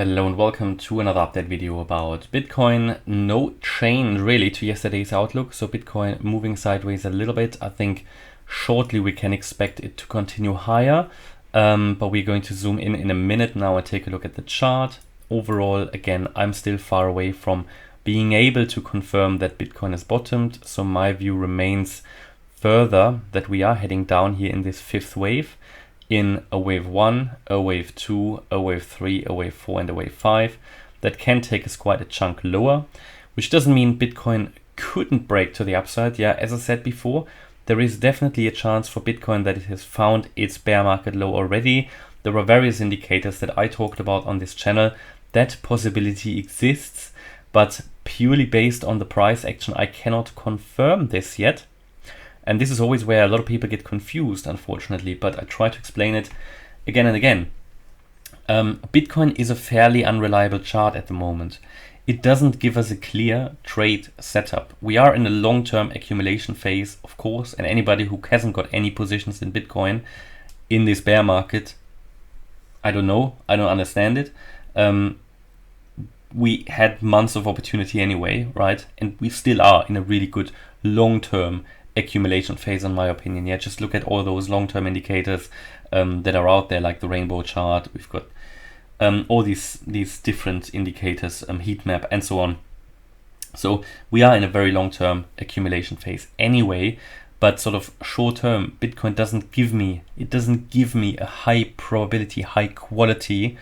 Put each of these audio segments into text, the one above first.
Hello and welcome to another update video about Bitcoin. No change really to yesterday's outlook. So Bitcoin moving sideways a little bit. I think shortly we can expect it to continue higher. But we're going to zoom in a minute now and take a look at the chart. Overall, again, I'm still far away from being able to confirm that Bitcoin has bottomed. So my view remains further that we are heading down here in this fifth wave. In a wave 1, a wave 2, a wave 3, a wave 4 and a wave 5 that can take us quite a chunk lower, which doesn't mean Bitcoin couldn't break to the upside. Yeah, as I said before, there is definitely a chance for Bitcoin that it has found its bear market low already. There are various indicators that I talked about on this channel. That possibility exists, but purely based on the price action, I cannot confirm this yet. And this is always where a lot of people get confused, unfortunately, but I try to explain it again and again. Bitcoin is a fairly unreliable chart at the moment. It doesn't give us a clear trade setup. We are in a long-term accumulation phase, of course, and anybody who hasn't got any positions in Bitcoin in this bear market, I don't know, I don't understand it. We had months of opportunity anyway, right? And we still are in a really good long-term accumulation phase, in my opinion. Yeah, just look at all those long-term indicators that are out there, like the rainbow chart. We've got all these different indicators, heat map and so on. So we are in a very long-term accumulation phase anyway, but sort of short-term, Bitcoin doesn't give me a high probability, high quality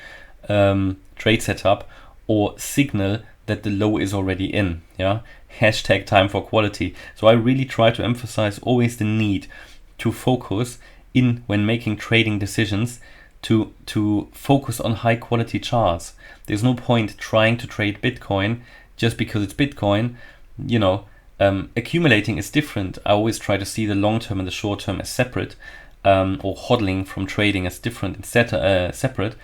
trade setup or signal that the low is already in. Yeah, hashtag time for quality. So I really try to emphasize always the need to focus in when making trading decisions to focus on high quality charts. There's no point trying to trade Bitcoin just because it's Bitcoin. You know, accumulating is different. I always try to see the long term and the short term as separate, or hodling from trading as different and separate.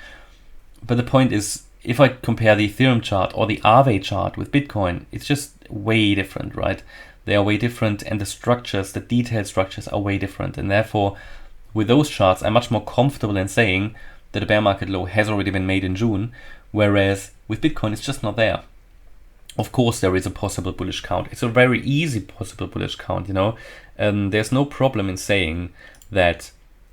But the point is, if I compare the Ethereum chart or the Aave chart with Bitcoin, it's just way different, right? They are way different, and the structures, the detailed structures are way different. And therefore, with those charts, I'm much more comfortable in saying that a bear market low has already been made in June, whereas with Bitcoin, it's just not there. Of course, there is a possible bullish count. It's a very easy possible bullish count, you know. There's no problem in saying that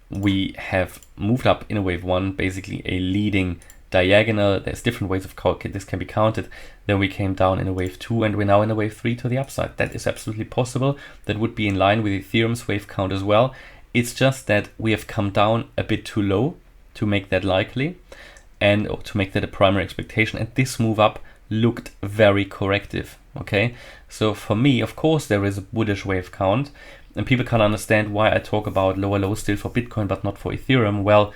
we have moved up in a wave 1, basically a leading diagonal. There's different ways of this can be counted. Then we came down in a wave 2 and we're now in a wave 3 to the upside. That is absolutely possible. That would be in line with Ethereum's wave count as well. It's just that we have come down a bit too low to make that likely and to make that a primary expectation. And this move up looked very corrective. Okay, so for me, of course, there is a bullish wave count, and people can't understand why I talk about lower lows still for Bitcoin but not for Ethereum. Well,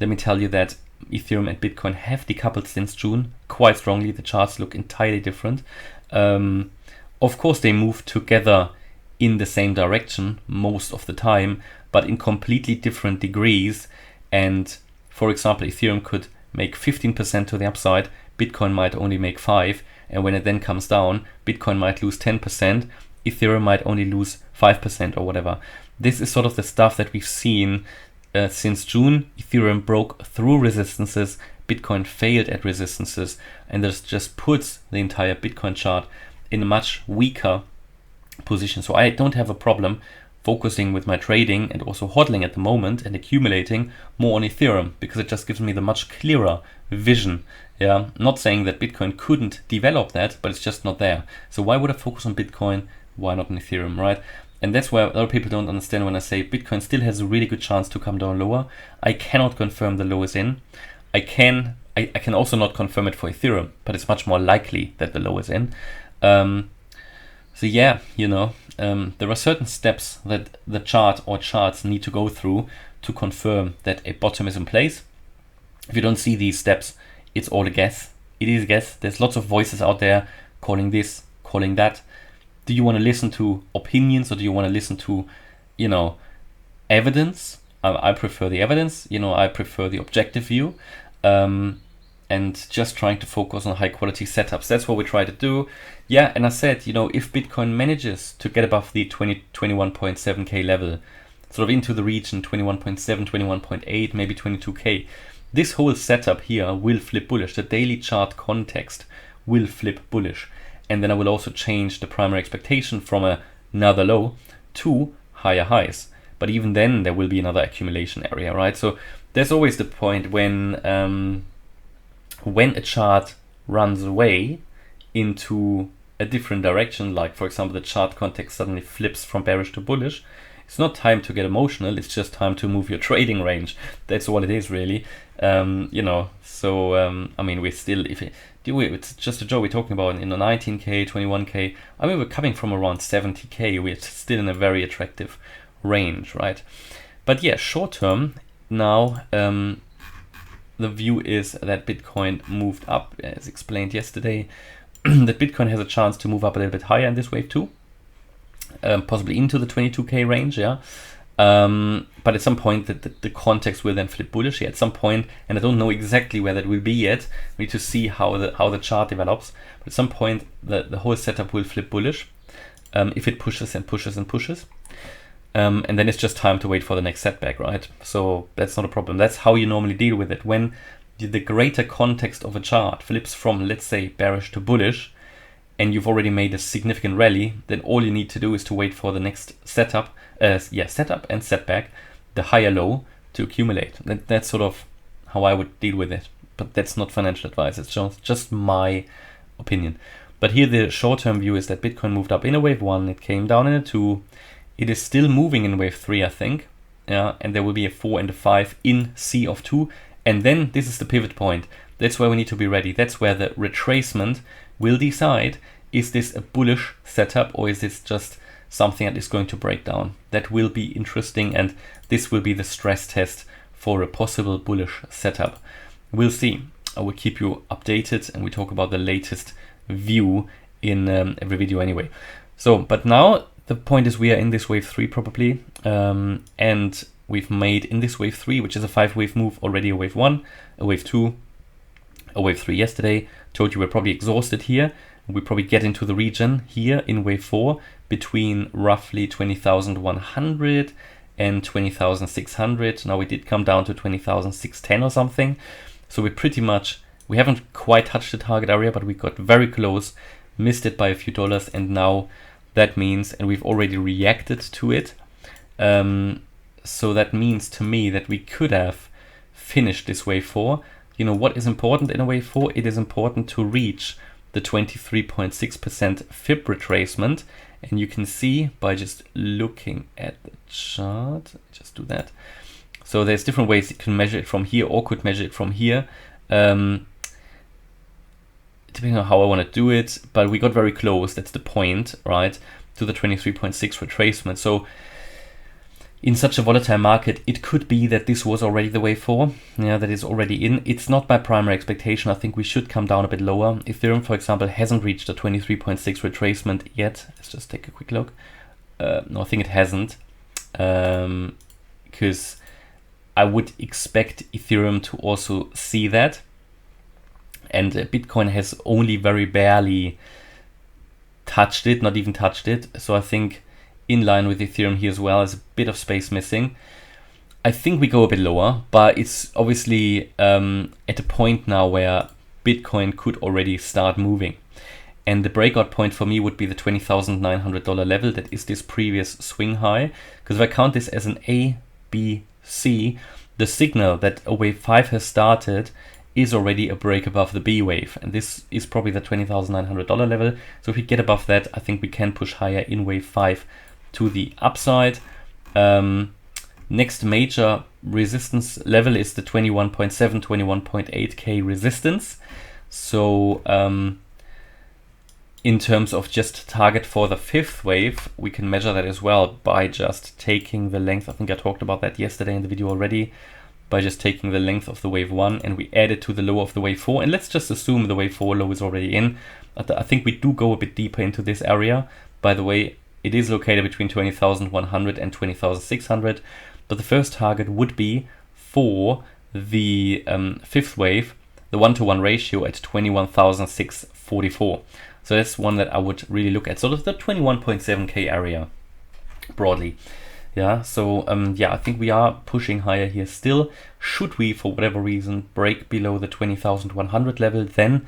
let me tell you that Ethereum and Bitcoin have decoupled since June quite strongly. The charts look entirely different. Of course, they move together in the same direction most of the time, but in completely different degrees. And for example, Ethereum could make 15% to the upside, Bitcoin might only make 5%, and when it then comes down, Bitcoin might lose 10%, Ethereum might only lose 5% or whatever. This is sort of the stuff that we've seen since June. Ethereum broke through resistances, Bitcoin failed at resistances, and this just puts the entire Bitcoin chart in a much weaker position. So I don't have a problem focusing with my trading and also hodling at the moment and accumulating more on Ethereum, because it just gives me the much clearer vision. Yeah, not saying that Bitcoin couldn't develop that, but it's just not there. So why would I focus on Bitcoin? Why not on Ethereum, right? And that's where a lot of people don't understand when I say Bitcoin still has a really good chance to come down lower. I cannot confirm the low is in. I can also not confirm it for Ethereum, but it's much more likely that the low is in. So yeah, you know, there are certain steps that the chart or charts need to go through to confirm that a bottom is in place. If you don't see these steps, it's all a guess. It is a guess. There's lots of voices out there calling this, calling that. Do you want to listen to opinions or do you want to listen to, you know, evidence? I prefer the evidence. You know, I prefer the objective view. And just trying to focus on high quality setups. That's what we try to do. Yeah, and I said, you know, if Bitcoin manages to get above the 21.7K level, sort of into the region, 21.7, 21.8, maybe 22K, this whole setup here will flip bullish. The daily chart context will flip bullish. And then I will also change the primary expectation from another low to higher highs. But even then there will be another accumulation area, right? So there's always the point when a chart runs away into a different direction, like for example the chart context suddenly flips from bearish to bullish, it's not time to get emotional, it's just time to move your trading range. That's what it is really. You know, so I mean, we're still, it's just a joke, we're talking about in the 19k, 21k. I mean, we're coming from around 70k, we're still in a very attractive range, right? But yeah, short term now, the view is that Bitcoin moved up, as explained yesterday, that Bitcoin has a chance to move up a little bit higher in this wave too, possibly into the 22k range, yeah. But at some point the context will then flip bullish, yeah, at some point, and I don't know exactly where that will be yet. We need to see how the chart develops. But at some point the whole setup will flip bullish, if it pushes and pushes and pushes. And then it's just time to wait for the next setback, right? So that's not a problem. That's how you normally deal with it. When the greater context of a chart flips from, let's say, bearish to bullish, and you've already made a significant rally, then all you need to do is to wait for the next setup and setback, the higher low, to accumulate. That's sort of how I would deal with it. But that's not financial advice. It's just my opinion. But here the short-term view is that Bitcoin moved up in a wave 1, it came down in a 2, it is still moving in wave 3, I think. Yeah, and there will be a 4 and a 5 in C of 2. And then this is the pivot point. That's where we need to be ready. That's where the retracement will decide, is this a bullish setup or is this just something that is going to break down? That will be interesting, and this will be the stress test for a possible bullish setup. We'll see. I will keep you updated, and we talk about the latest view in every video anyway. So, but now the point is we are in this wave 3 probably, and we've made in this wave 3, which is a 5-wave move, already a wave 1, a wave 2, a wave 3 yesterday. Told you we're probably exhausted here. We probably get into the region here in wave 4 between roughly 20,100 and 20,600. Now we did come down to 20,610 or something. So we pretty much, we haven't quite touched the target area, but we got very close, missed it by a few dollars, and now that means, and we've already reacted to it. So that means to me that we could have finished this wave 4. You know what is important in a wave 4? It is important to reach the 23.6% fib retracement. And you can see by just looking at the chart, just do that. So there's different ways you can measure it from here or could measure it from here. Depending on how I want to do it, but we got very close, that's the point, right, to the 23.6 retracement. So in such a volatile market, it could be that this was already the wave 4, yeah, that is already in. It's not my primary expectation. I think we should come down a bit lower. Ethereum, for example, hasn't reached the 23.6 retracement yet. Let's just take a quick look. No, I think it hasn't, because I would expect Ethereum to also see that. And Bitcoin has only very barely touched it, not even touched it. So I think in line with Ethereum here as well, is a bit of space missing. I think we go a bit lower, but it's obviously at a point now where Bitcoin could already start moving. And the breakout point for me would be the $20,900 level. That is this previous swing high. Because if I count this as an A, B, C, the signal that a wave 5 has started is already a break above the B wave, and this is probably the $20,900 level. So if we get above that, I think we can push higher in wave 5 to the upside. Next major resistance level is the 21.7, 21.8k resistance. So in terms of just target for the 5th wave, we can measure that as well by just taking the length. I think I talked about that yesterday in the video already. By just taking the length of the wave 1 and we add it to the low of the wave 4. And let's just assume the wave 4 low is already in. I think we do go a bit deeper into this area. By the way, it is located between 20,100 and 20,600. But the first target would be for the 5th wave, the 1-to-1 ratio at 21,644. So that's one that I would really look at. Sort of the 21.7k area broadly. Yeah, so yeah, I think we are pushing higher here still. Should we, for whatever reason, break below the 20,100 level, then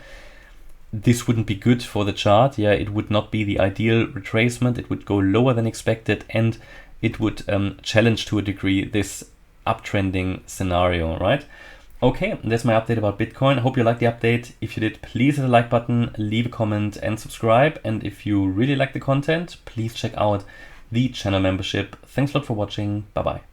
this wouldn't be good for the chart. Yeah, it would not be the ideal retracement. It would go lower than expected, and it would challenge to a degree this uptrending scenario, right? Okay, that's my update about Bitcoin. I hope you liked the update. If you did, please hit the like button, leave a comment and subscribe. And if you really like the content, please check out the channel membership. Thanks a lot for watching. Bye bye.